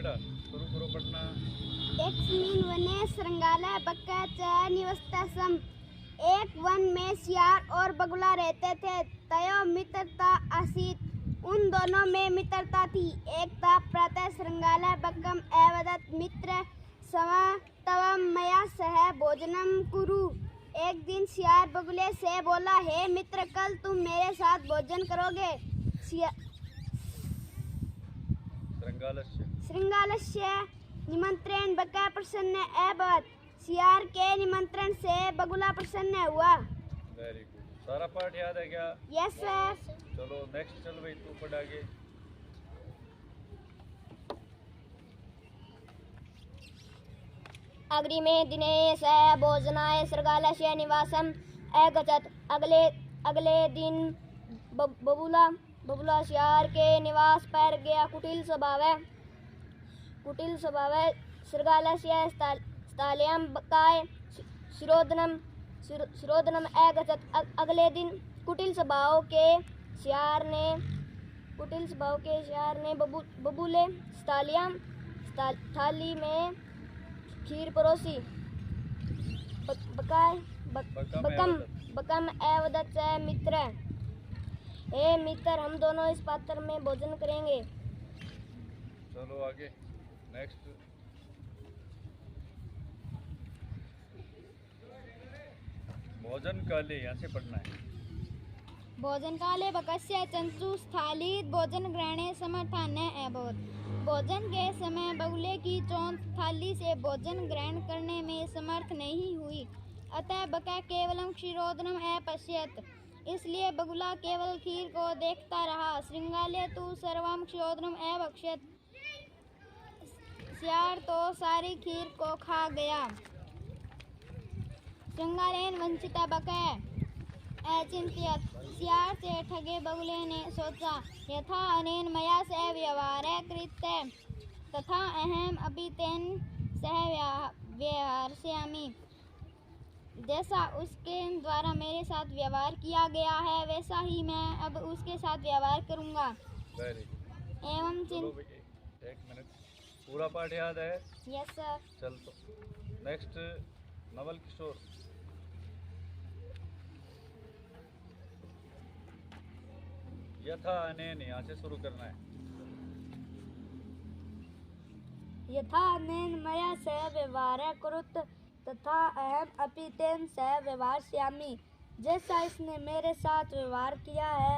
बेटा शुरू करो पढ़ना। एकस्मिन् वने श्रृंगालः बका च निवसतम्। एक वन में सियार और बगुला रहते थे। तयोः मित्रता आसीत्। उन दोनों में मित्रता थी। एक था प्रातः श्रृंगालः बकम् अवदत् मित्र सम तव मया सह भोजनम कुरु। एक दिन सियार बगुले से बोला, हे मित्र, कल तुम मेरे साथ भोजन करोगे? श्रृंगालस्य निमंत्रण बका प्रसन्न अभवत्। सियार के निमंत्रण से बगुला प्रसन्न हुआ। Very good. सारा पाठ याद है क्या? Yes sir. चलो नेक्स्ट, चल भाई तू पढ़ आगे। अग्रिमे दिने सः भोजनाय श्रृंगालस्य निवासम् अगच्छत्। अगले दिन बगुला सियार के निवास पर गया। कुटिल स्वभाव श्रृंगालस्य स्थाल्यां बकाय शिरोधनम अगच्छत्। अगले दिन कुटिल स्वभाव के सियार ने बबूले थाली में खीर परोसी। बकम अवदत् मित्र, हे मित्र, हम दोनों इस पात्र में भोजन करेंगे। चलो आगे नेक्स्ट। भोजन काले यहाँ से पढ़ना है। भोजन काले बकस्य चंचु स्थालित भोजन ग्रहणे समर्था न अभवत्। भोजन के समय बगुले की चोंच थाली से भोजन ग्रहण करने में समर्थ नहीं हुई। अतः बका केवलम क्षीरोदनम अपश्यत्। इसलिए बगुला केवल खीर को देखता रहा। श्रृंगाले तु सर्वम क्षीरोदनम अभक्षयत्। सियार तो सारी खीर को खा गया। श्रृंगालेन वंचिता बका अचिंत्यत। सियार से ठगे बगुले ने सोचा, यथा अनेन मया सह व्यवहारः कृतः तथा अहम अपि तेन सह व्यवहर्ष्यामि। जैसा उसके द्वारा मेरे साथ व्यवहार किया गया है, वैसा ही मैं अब उसके साथ व्यवहार करूंगा। एवं एक मिनट, पूरा पाठ याद है? Yes sir. चल तो नेक्स्ट, नवल किशोर। यथा अनेन यहाँ से शुरू करना है। यथा अनेन मया सह व्यवहारः कुरुत तथा अहम अपि तेन सह व्यवहर्ष्यामि। जैसा इसने मेरे साथ व्यवहार किया है,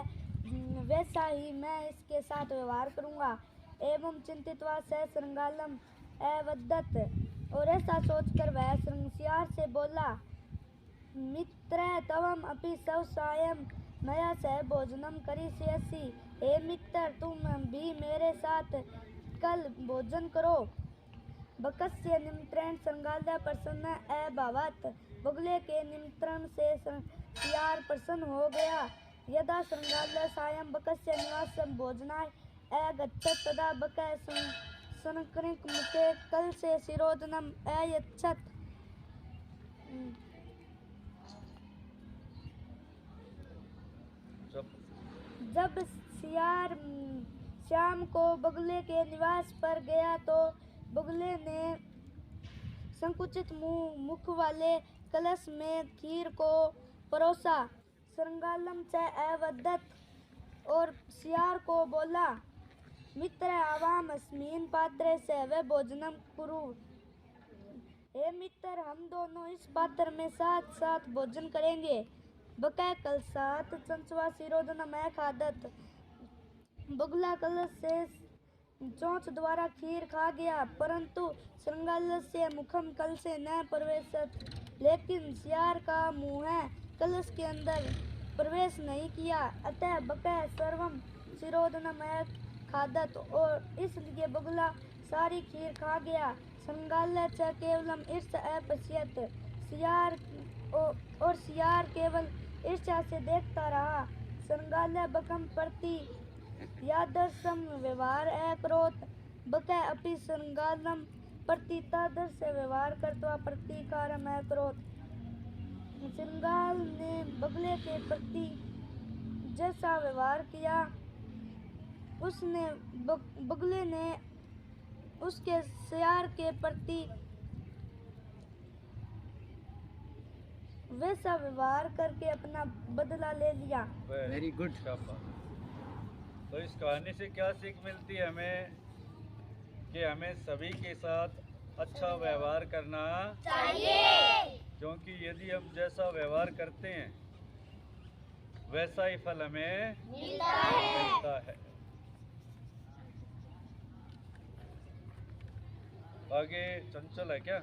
वैसा ही मैं इसके साथ व्यवहार करूंगा। एवं चिंतित्वा सह श्रृंगालम अवदत्। और ऐसा सोचकर वह सियार से बोला, मित्र, तवम अपि सव सायं मया सह भोजनम करिष्यसि। हे मित्र, तुम भी मेरे साथ कल भोजन करो। बकस्य निमंत्रण श्रृंगालः प्रसन्न अभवत्। बगुले के निमंत्रण से सियार प्रसन्न हो गया। यदा श्रृंगालः सायं बकस्य निवासं भोजनाय अगच्छत् तदा बकः सनकनिक मुखे कल से शिरोधनम अयच्छत्। जब सियार शाम को बगुले के निवास पर गया तो बगुले ने संकुचित मुख वाले कलश में खीर को परोसा। श्रृंगालम च अवदत्। और सियार को बोला, मित्र, आवाम अस्मिन् पात्रे सह भोजनम कुरु। हे मित्र, हम दोनों इस पात्र में साथ साथ भोजन करेंगे। बका कलशात् चंचवा शिरोधनम खादत्। बगुला कलश से चोंच द्वारा खीर खा गया, परंतु श्रृंगालस्य मुखम कल से न प्रवेशत। लेकिन सियार का मुंह कलश के अंदर प्रवेश नहीं किया। अतः बका सर्वम शिरोधनम खादत्। और इसलिए बगुला सारी खीर खा गया। श्रृंगालः च केवलम ईर्ष्या अपश्यत्। सियार केवल ईर्ष्या से देखता रहा। श्रृंगालः बकम प्रति यादर्शम व्यवहार अकरोत्। बका अपि श्रृंगालम प्रति तादर्श व्यवहार कृत्वा प्रतीकारम अकरोत्। श्रृंगाल ने बगुले के प्रति जैसा व्यवहार किया, उसने बगुले ने उसके सियार के प्रति वैसा व्यवहार करके अपना बदला ले लिया। वेरी गुड, शाबाश। तो इस कहानी से क्या सीख मिलती है हमें कि हमें सभी के साथ अच्छा व्यवहार करना चाहिए, क्योंकि यदि हम जैसा व्यवहार करते हैं वैसा ही फल हमें मिलता है। आगे चंचल है क्या?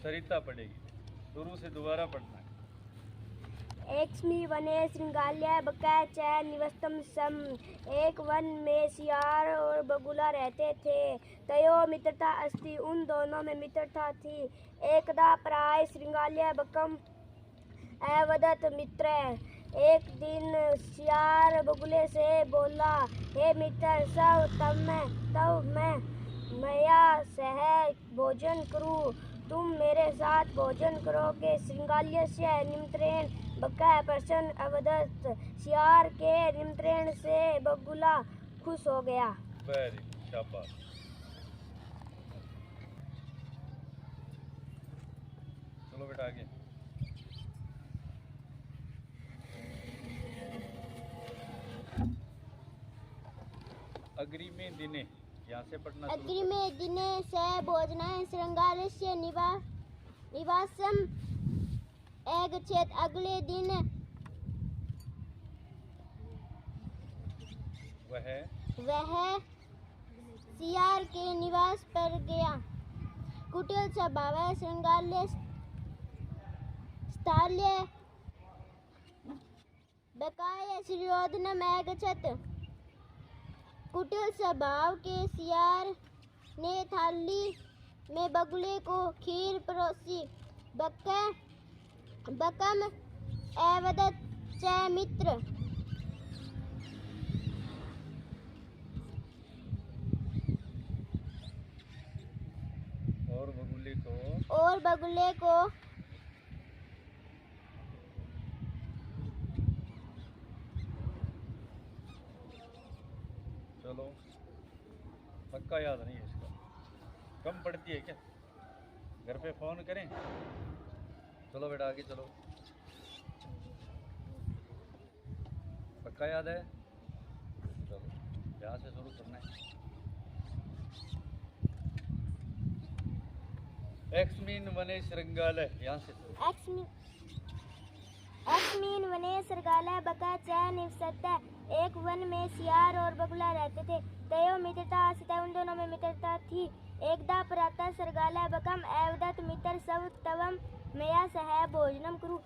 सरिता पढ़ेगी, शुरू से दोबारा पढ़ना है। एक्स्मी वने श्रृंगाल्या बकाय च निवस्तम सम। एक वन में सियार और बगुला रहते थे। तयो मित्रता अस्ति, उन दोनों में मित्रता थी। एकदा प्राय श्रृंगाल्या बकम अवदत मित्र। एक दिन सियार बगुले से बोला, हे मित्र, तब मैं मया सह भोजन करूं, तुम मेरे साथ भोजन करोगे। श्रृंगाल्यस्य निमंत्रण बकाय प्रसन्न अवदत्। सियार के निमंत्रण से बगुला खुश हो गया। वेरी शाबाश। चलो बेटा आगे। अग्रिमे दिने, यहाँ से पढ़ना शुरू अग्रिमे दिने स भोजनाय श्रृंगारस्य निवासम एगच्छेत्। अगले दिन वह सियार के निवास पर गया। कुटिल स्वभाव श्रृंगारस्य स्थाल्य बकाय श्रीरोधनम एगच्छत्। कुटिल स्वभाव के सियार ने थाली में बगुले को खीर परोसी। बकम एवदत् च मित्र। और बगुले को चलो, पक्का याद नहीं है इसका, कम पड़ती है क्या? घर पे फोन करें। चलो बेटा आगे चलो, पक्का याद है? चलो यहाँ से शुरू करना है। एक्स्मिन वने श्रृंगालय, यहाँ से अस्मिन वने श्रृंगालय बका च निवसत। एक वन में सियार और बगुला रहते थे। तयो मित्रता आसित, उन दोनों में मित्रता थी। एकदा प्रातः श्रृंगालय बकम एवदत् मित्र सब तवम मया सह भोजनम कुरु।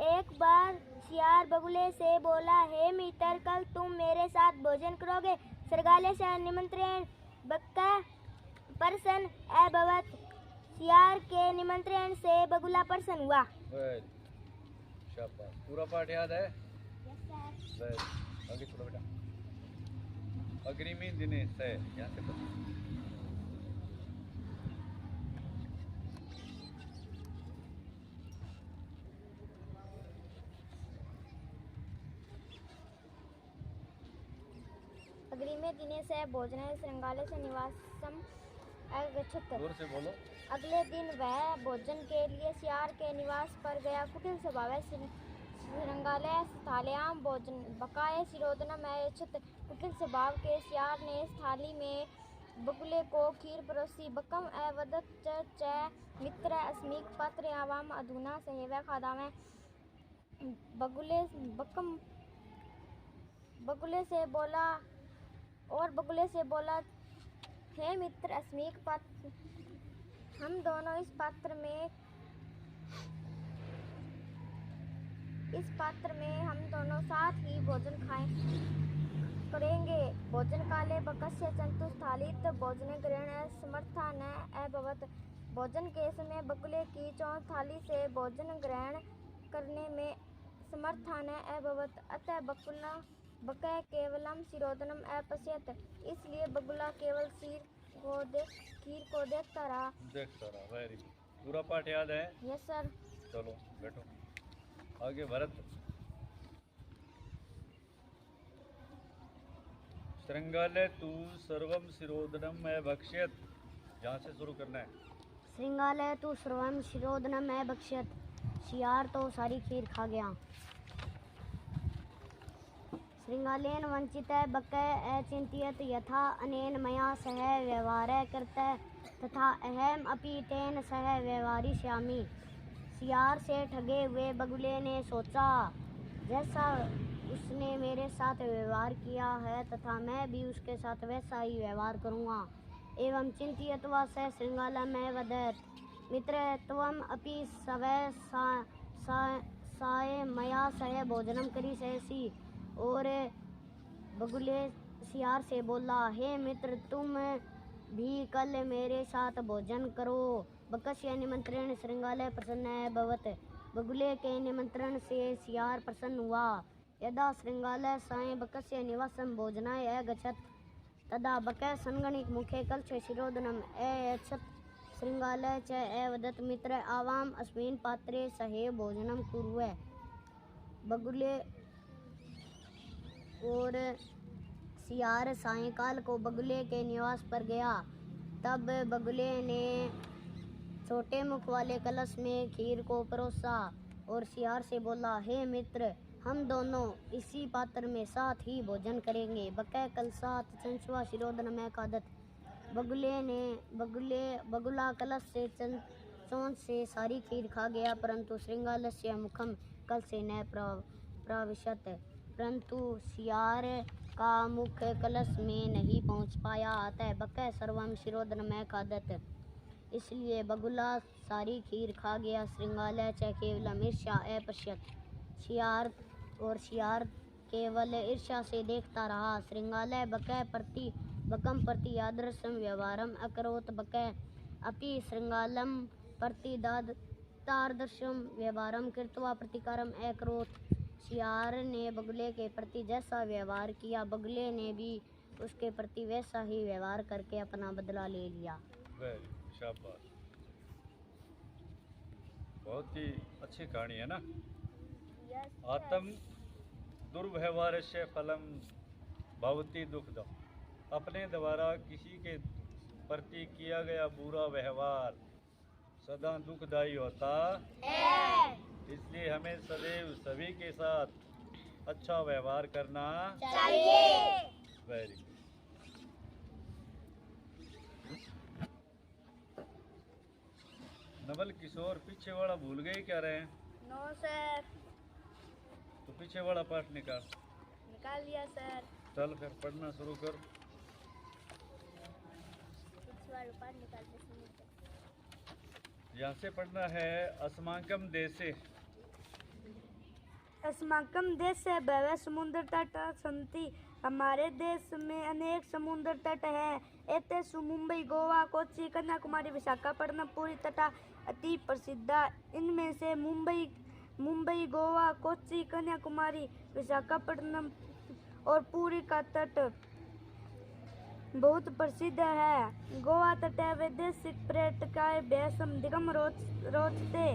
एक बार सियार बगुले से बोला, हे मित्र, कल तुम मेरे साथ भोजन करोगे। श्रृंगालय से निमंत्रण बक्का प्रसन्न अभवत्। सियार के निमंत्रण से बगुला प्रसन्न हुआ। शाबाश। पूरा पाठ याद है? आगे चलो बेटा। अग्रिमी दिने से, यहाँ से पढ़ो। अग्रिमे दिने से भोजनाय श्रृंगालय से निवासम अगच्छत्। जोर से बोलो। अगले दिन वह भोजन के लिए सियार के निवास पर गया। कुटिल स्वभाव श्रृंगालय स्थाल्याम भोजन बकाय शिरोधनम अगच्छत्। कुटिल स्वभाव के सियार ने इस थाली में बगुले को खीर परोसी। बकम एवदत् च मित्र अस्मिक पत्र आवाम अधुना सहैव खादामः। बगुले से बोला, हे मित्र, अस्मिक पात्र, हम दोनों इस पात्र में हम दोनों साथ ही भोजन करेंगे। भोजन काले बकस्य चंतु स्थालित भोजन ग्रहण समर्था न अभवत्। भोजन के समय बगुले की चौं थाली से भोजन ग्रहण करने में समर्था न अभवत्। अतः बकय केवलम शिरोधनम अपश्यत्। इसलिए बगुला केवल खीर को देखता रहा। Very good. पूरा पाठ याद है? Yes sir. चलो बैठो आगे। भरत, श्रृंगाले तू सर्वम शिरोधनम मैं भक्ष्यत। यहाँ से शुरू करना है। श्रृंगालय तू सर्वम शिरोधनम है बख्शत। शियार तो सारी खीर खा गया। श्रृंगालेन वंचित बकै अचिंत्यत यथा अनेन मया सह व्यवहार करते तथा अहम अपि तेन सह व्यवहारिष्यामि। शियार से ठगे हुए बगुले ने सोचा, जैसा उसने मेरे साथ व्यवहार किया है तथा मैं भी उसके साथ वैसा ही व्यवहार करूँगा। एवं चिंत्यत्वा स श्रृंगालमय वदत् मित्र त्वम अपि सवै साय मया सह भोजनम करी सहसी। और बगुले शियार से बोला, हे मित्र तुम भी कल मेरे साथ भोजन करो। बकस्य निमंत्रण श्रृंगालय प्रसन्न भवत। बगुले के निमंत्रण से शियार प्रसन्न हुआ। यदा श्रृंगालय साय बकस्य निवासम भोजनाय अगच्छत् तदा बकः संगणिक मुखे कलशे शिरोधनम अयच्छत्। श्रृंगालय च अवदत् मित्र आवाम अस्मिन् पात्रे सहे भोजनम कुर्वे। बगुले और शियार सायंकाल को बगुले के निवास पर गया। तब बगुले ने छोटे मुख वाले कलश में खीर को परोसा और शियार से बोला, हे मित्र हम दोनों इसी पात्र में साथ ही भोजन करेंगे। बकै कल साथ चंचुआ शिरोधन में खादत। बगुला कलश से चोंच से सारी खीर खा गया, परंतु श्रृंगालस्य मुखम कल से न प्राविशत। परंतु शियार का मुख कलश में नहीं पहुंच पाया, अतः बकै सर्वम शिरोधन में खादत। इसलिए बगुला सारी खीर खा गया। श्रृंगालय च केवलम ईर्ष्या अपश्यत। शियार केवल ईर्ष्या से देखता रहा। श्रृंगालय बकम प्रति यादृशम व्यवहारम अकरोत्। बकै अपि श्रृंगालम प्रति तादृशम व्यवहारम कृत्वा प्रतिकारम अकरोत्। शियार ने बगुले के प्रति जैसा व्यवहार किया, बगुले ने भी उसके प्रति वैसा ही व्यवहार करके अपना बदला ले लिया। शाबाश, बहुत ही अच्छी कहानी है ना। आत्म दुर्व्यवहार से फलम भवती दुखदम। अपने द्वारा किसी के प्रति किया गया बुरा व्यवहार सदा दुखदायी होता है। इसलिए हमें सदैव सभी के साथ अच्छा व्यवहार करना चाहिए। Very good. नवल किशोर, पीछे वाला भूल गए क्या रहे हैं? No sir. तो पीछे वाला पाठ निकाल लिया सर। चल फिर पढ़ना शुरू कर। यहाँ से पढ़ना है। अस्माकम देशे अस्माकम देश से भव्य समुद्र तट संति। हमारे देश में अनेक समुद्र तट है। एतेषु मुंबई, गोवा, कोच्चि, कन्याकुमारी, विशाखापट्टनम, पुरी तथा अति प्रसिद्ध। इनमें से मुंबई, गोवा, कोच्चि, कन्याकुमारी, विशाखापट्टनम और पुरी का तट बहुत प्रसिद्ध है। गोवा तट वैदेशिक पर्यटकाय बेसम दिगम रोचते।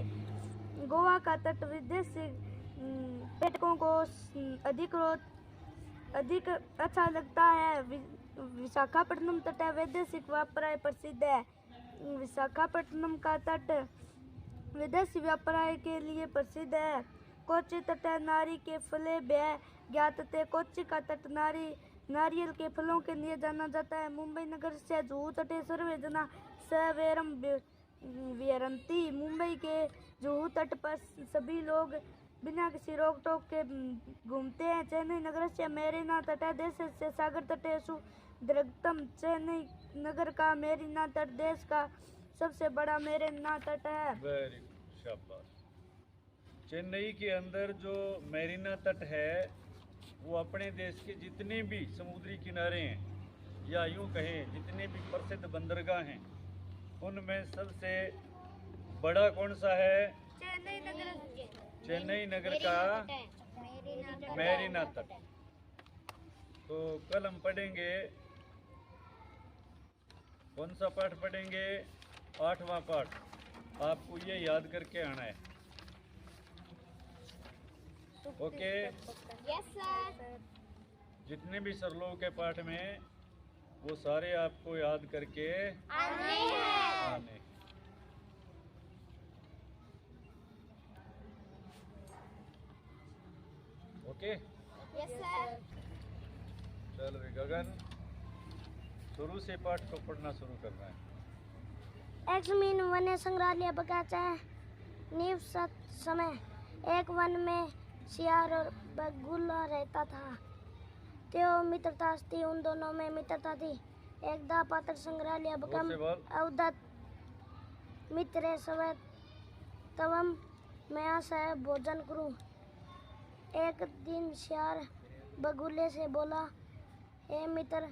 गोवा का तट विदेशी पर्यटकों को अधिक अच्छा लगता है। विशाखापट्टनम तट वैदेशिक व्यापार प्रसिद्ध है। विशाखापट्टनम का तट विदेशी व्यापार के लिए प्रसिद्ध है। कोच्चि तट नारी के फले व्यय ज्ञात थे। कोच्चि का तट नारियल के फलों के लिए जाना जाता है। मुंबई नगर से जुहू तटे सर्वे जना सवेरम विहरन्ति। मुंबई के जुहू तट पर सभी लोग बिना किसी रोक टोक के घूमते हैं। चेन्नई नगर से मेरीना तट देश से सागर तटेषु दृढ़तम। चेन्नई नगर का मेरीना तट देश का सबसे बड़ा मेरीना तट है। वेरी गुड, शाबाश। चेन्नई के अंदर जो मेरीना तट है वो अपने देश के जितने भी समुद्री किनारे हैं, या यूं कहें जितने भी प्रसिद्ध बंदरगाह हैं, उनमें सबसे बड़ा कौन सा है? चेन्नई नगर का मेरीना तट। तो कल हम पढ़ेंगे, कौन सा पाठ पढ़ेंगे? 8वां पाठ। आपको ये याद करके आना है। Okay, yes sir. जितने भी सरलों के पाठ में वो सारे आपको याद करके आने। ओके। Yes sir. चलो भी गगन, शुरू से पाठ को पढ़ना शुरू करना है। एक्समीन वन्य संग्रहालय बगीचा निवसत समय एक वन में सियार और बगुला रहता था। त्यो मित्रता थी, उन दोनों में मित्रता थी। एकदा पात्र संग्रहालय बकम अवदत मित्र सवै तवम मैं से भोजन करूं। एक दिन सियार बगुले से बोला, ए मित्र,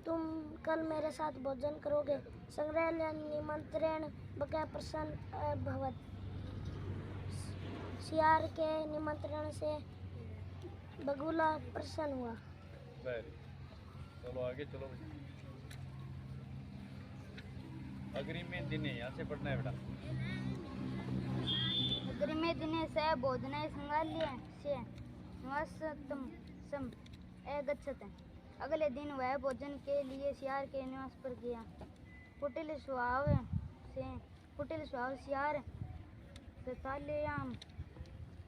तुम कल मेरे साथ भोजन करोगे? संग्रहालय निमंत्रण बकै प्रसन्न भवत। सियार के निमंत्रण से बगुला प्रसन्न हुआ। चलो आगे चलो। अग्रिमे दिने, यहाँ से पढ़ना है बेटा। अग्रिमे दिने स भोजनाय संग्रहालय से निवासतम सम गच्छत। अगले दिन वह भोजन के लिए सियार के निवास पर गया। कुटिल स्वभाव सियार तथालयाम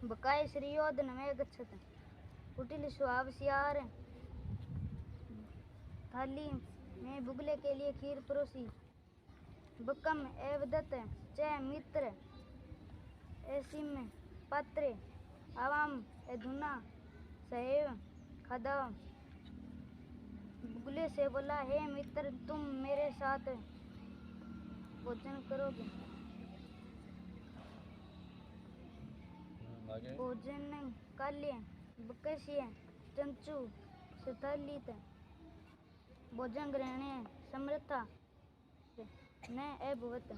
बकाय श्रीयोधन में गच्छत। कुटिल स्वभाव सियार थाली में बुगले के लिए खीर परोसी। बकम एवदत च मित्र ऐसिम पात्रे आवाम एधुना सहेव खदा। बुगले से बोला, हे मित्र, तुम मेरे साथ भोजन करोगे? भोजन काल्य बकस्य चंचु सथलित भोजन ग्रहणे समर्था न अभवत।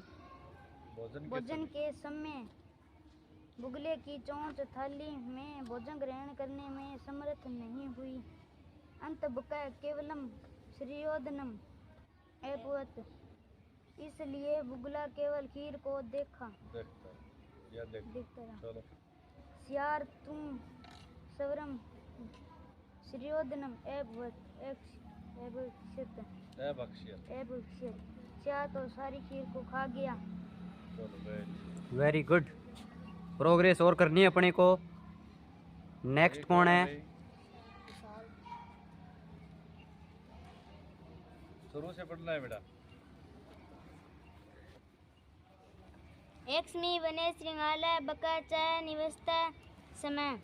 भोजन के समय बुगले की चोंच थाली में भोजन ग्रहण करने में समर्थ नहीं हुई। अंत बका केवलम श्रीयोधनम अभवत। इसलिए बुगला केवल खीर को देखता रहा। सियार तुम सवरम श्रीयोधनम अभक्षित। सियार तो सारी खीर को खा गया। Very good. प्रोग्रेस और करनी है अपने को। नेक्स्ट कौन है? शुरू से पढ़ना है बेटा। एक्समी वने श्रृंगालय बगीचा निवसत समय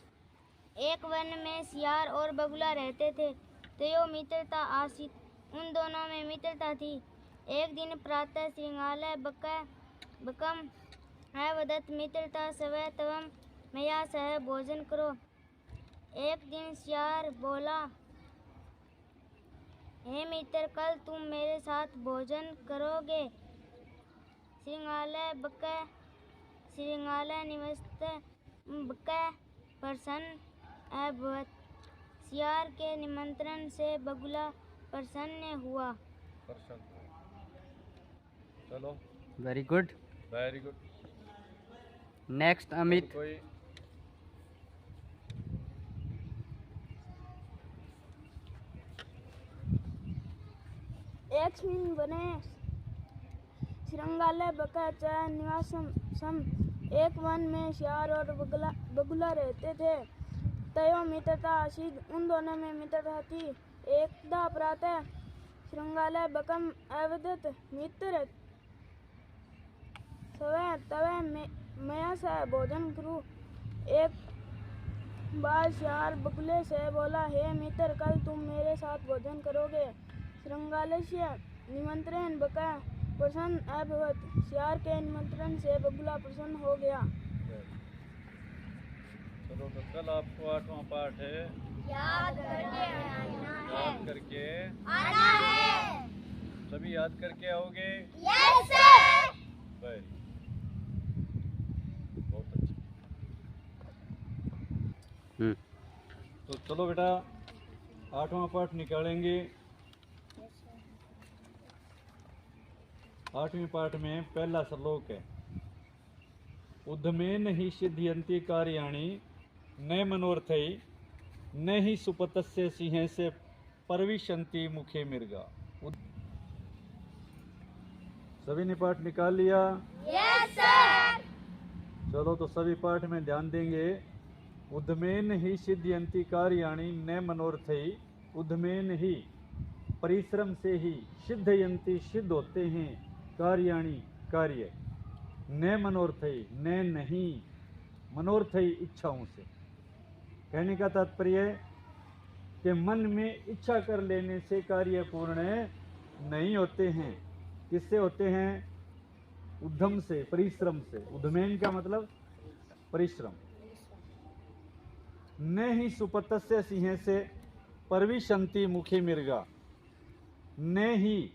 एक वन में सियार और बगुला रहते थे। तयो मित्रता आसित, उन दोनों में मित्रता थी। एक दिन प्रातः श्रृंगालय बकम अवदत मित्रता सवै तवम मैया सह भोजन करो। एक दिन सियार बोला, हे मित्र, कल तुम मेरे साथ भोजन करोगे? श्रृंगालय निवसत बकै प्रसन्न अभवत। सियार के निमंत्रण से बगुला प्रसन्न हुआ। चलो। Very good. Very good. Next Amit. कोई एक्समीन वने श्रृंगालय बगीचा निवासम सम एक वन में सियार और बगुला रहते थे। तयो मित्रता आसित, उन दोनों में मित्रता थी। एकदा प्रातः श्रृंगालय बकम अवदत मित्र सवै तवै मैया से भोजन करूं। एक बार सियार बगुले से बोला, हे मित्र, कल तुम मेरे साथ भोजन करोगे? श्रृंगालय से निमंत्रण बका प्रसन्न अभवत। सियार के निमंत्रण से बगुला प्रसन्न हो गया। चलो, तो कल आपको 8वां पाठ है, याद करके आना है। सभी याद करके आओगे? Yes sir. बहुत अच्छा। तो चलो बेटा, 8वां पाठ निकालेंगे। 8वें पाठ में पहला श्लोक है, उद्धमेन ही सिद्ध्यन्ति कार्याणि न मनोर्थै न ही सुपतस्य सिंह से परविशंति मुखे मृगा। सभी ने पाठ निकाल लिया? Yes sir. चलो तो सभी पाठ में ध्यान देंगे। उद्मेन ही सिद्ध्यंति कार्याणि न मनोरथई। उद्मेन ही, परिश्रम से ही, सिद्धयंति, सिद्ध होते हैं, कार्याणि, कार्य, न मनोरथई, न नहीं, मनोरथई इच्छाओं से। कहने का तात्पर्य कि मन में इच्छा कर लेने से कार्य पूर्ण नहीं होते हैं। किससे होते हैं? उद्यम से, परिश्रम से। उद्मेन का मतलब परिश्रम। न ही सुपतस्य सिंह से परविशंति मुखे मृगा। न ही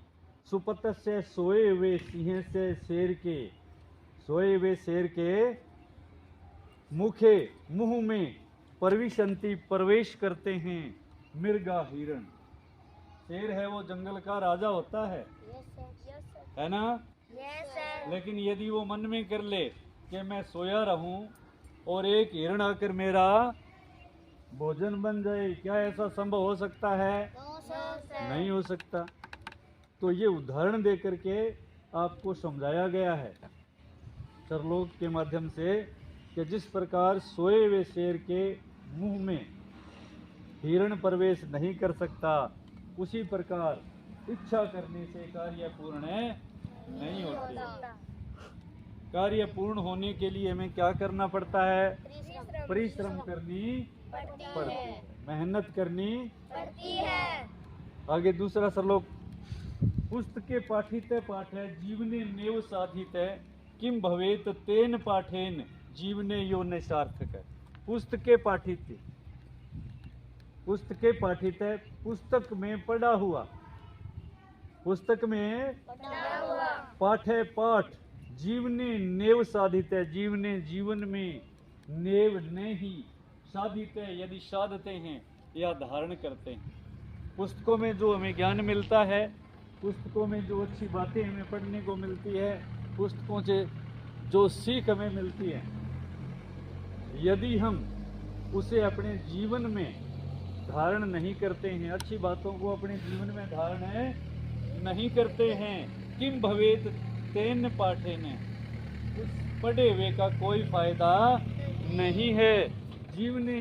सुपतस्य, सोए हुए, सिंह से, शेर के, सोए हुए शेर के मुखे, मुंह में, परविशंति, प्रवेश करते हैं, मृगा, हिरण। शेर है वो जंगल का राजा होता है, है ना? लेकिन यदि वो मन में कर ले कि मैं सोया रहूं और एक हिरण आकर मेरा भोजन बन जाए, क्या ऐसा संभव हो सकता है? नहीं हो सकता। तो ये उदाहरण दे करके आपको समझाया गया है सरलोक के माध्यम से कि जिस प्रकार सोए हुए शेर के मुंह में हिरण प्रवेश नहीं कर सकता, उसी प्रकार इच्छा करने से कार्य पूर्ण नहीं होते। कार्य पूर्ण होने के लिए हमें क्या करना पड़ता है? परिश्रम करनी पड़ती है, मेहनत करनी पड़ती है। आगे दूसरा श्लोक। पुस्तके पाठित पाठ है जीवने नेव साधित है, किम भवेत तेन पाठेन जीवने यो न सार्थक है। पुस्तके पाठित, पुस्तके पाठित है, पुस्तक में पढ़ा हुआ, पुस्तक में पाठ है, पाठ। जीवने नेव साधित है, जीवने, जीवन में, नेव ने ही, साधित है यदि साधते हैं या धारण करते हैं। पुस्तकों में जो हमें ज्ञान मिलता है, पुस्तकों में जो अच्छी बातें हमें पढ़ने को मिलती है, पुस्तकों से जो सीख हमें मिलती है, यदि हम उसे अपने जीवन में धारण नहीं करते हैं, अच्छी बातों को अपने जीवन में धारण नहीं करते हैं, किम भवेत तेन पाठेन, उस पढ़े हुए का कोई फायदा नहीं है। जीवने